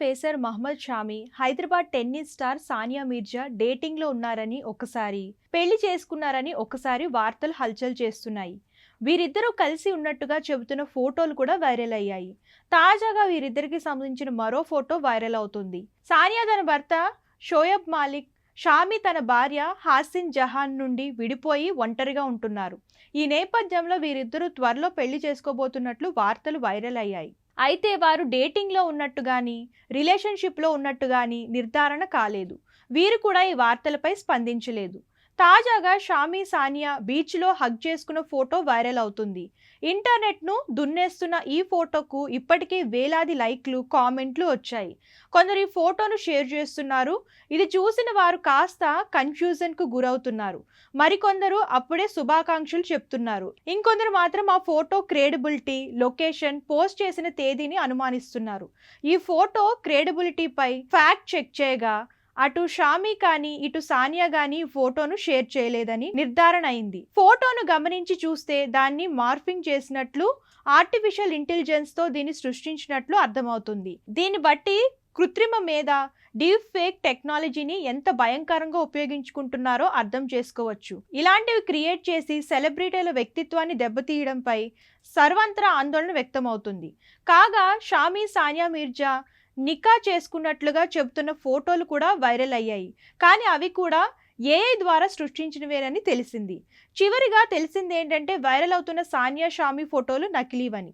Pacer Mohammed Shami, Hyderabad tennis star Sania Mirza డేటింగ్లో ఉన్నారని ఒకసారి, పెళ్లి చేసుకున్నారని ఒకసారి వార్తలు హల్చల్ చేస్తున్నాయి. వీరిద్దరూ కలిసి ఉన్నట్టుగా చెబుతున్న ఫోటోలు కూడా వైరల్ అయ్యాయి. తాజాగా వీరిద్దరికి సంబంధించిన మరో ఫోటో వైరల్ అవుతుంది. సానియా తన భర్త షోయబ్ మాలిక్, షామి తన భార్య హాసిన్ జహాన్ నుండి విడిపోయి ఒంటరిగా ఉంటున్నారు. ఈ నేపథ్యంలో వీరిద్దరూ త్వరలో పెళ్లి చేసుకోబోతున్నట్లు వార్తలు వైరల్ అయ్యాయి. అయితే వారు డేటింగ్లో ఉన్నట్టు గానీ, రిలేషన్షిప్లో ఉన్నట్టు గానీ నిర్ధారణ కాలేదు. వీరు కూడా ఈ వార్తలపై స్పందించలేదు. తాజాగా షామి, సానియా బీచ్లో హగ్ చేసుకున్న ఫోటో వైరల్ అవుతుంది. ఇంటర్నెట్ను దున్నేస్తున్న ఈ ఫోటోకు ఇప్పటికే వేలాది లైక్లు, కామెంట్లు వచ్చాయి. కొందరు ఈ ఫోటోను షేర్ చేస్తున్నారు. ఇది చూసిన వారు కాస్త కన్ఫ్యూజన్కు గురవుతున్నారు. మరికొందరు అప్పుడే శుభాకాంక్షలు చెప్తున్నారు. ఇంకొందరు మాత్రం ఆ ఫోటో క్రెడిబిలిటీ, లొకేషన్, పోస్ట్ చేసిన తేదీని అనుమానిస్తున్నారు. ఈ ఫోటో క్రెడిబిలిటీపై ఫ్యాక్ట్ చెక్ చేయగా అటు షామి కానీ ఇటు సానియా కానీ ఫోటోను షేర్ చేయలేదని నిర్ధారణ అయింది. ఫోటోను గమనించి చూస్తే దాన్ని మార్ఫింగ్ చేసినట్లు, ఆర్టిఫిషియల్ ఇంటెలిజెన్స్ తో దీన్ని సృష్టించినట్లు అర్థమవుతుంది. దీన్ని బట్టి కృత్రిమ మేధ, డీప్ ఫేక్ టెక్నాలజీని ఎంత భయంకరంగా ఉపయోగించుకుంటున్నారో అర్థం చేసుకోవచ్చు. ఇలాంటివి క్రియేట్ చేసి సెలబ్రిటీల వ్యక్తిత్వాన్ని దెబ్బతీయడంపై సర్వత్రా ఆందోళన వ్యక్తమవుతుంది. కాగా షామి, సానియా మీర్జా నికా చేసుకున్నట్లుగా చెబుతున్న ఫోటోలు కూడా వైరల్ అయ్యాయి. కానీ అవి కూడా ఏఐ ద్వారా సృష్టించినవేనని తెలిసింది. చివరిగా తెలిసింది ఏంటంటే వైరల్ అవుతున్న సానియా, షామి ఫోటోలు నకిలీవని.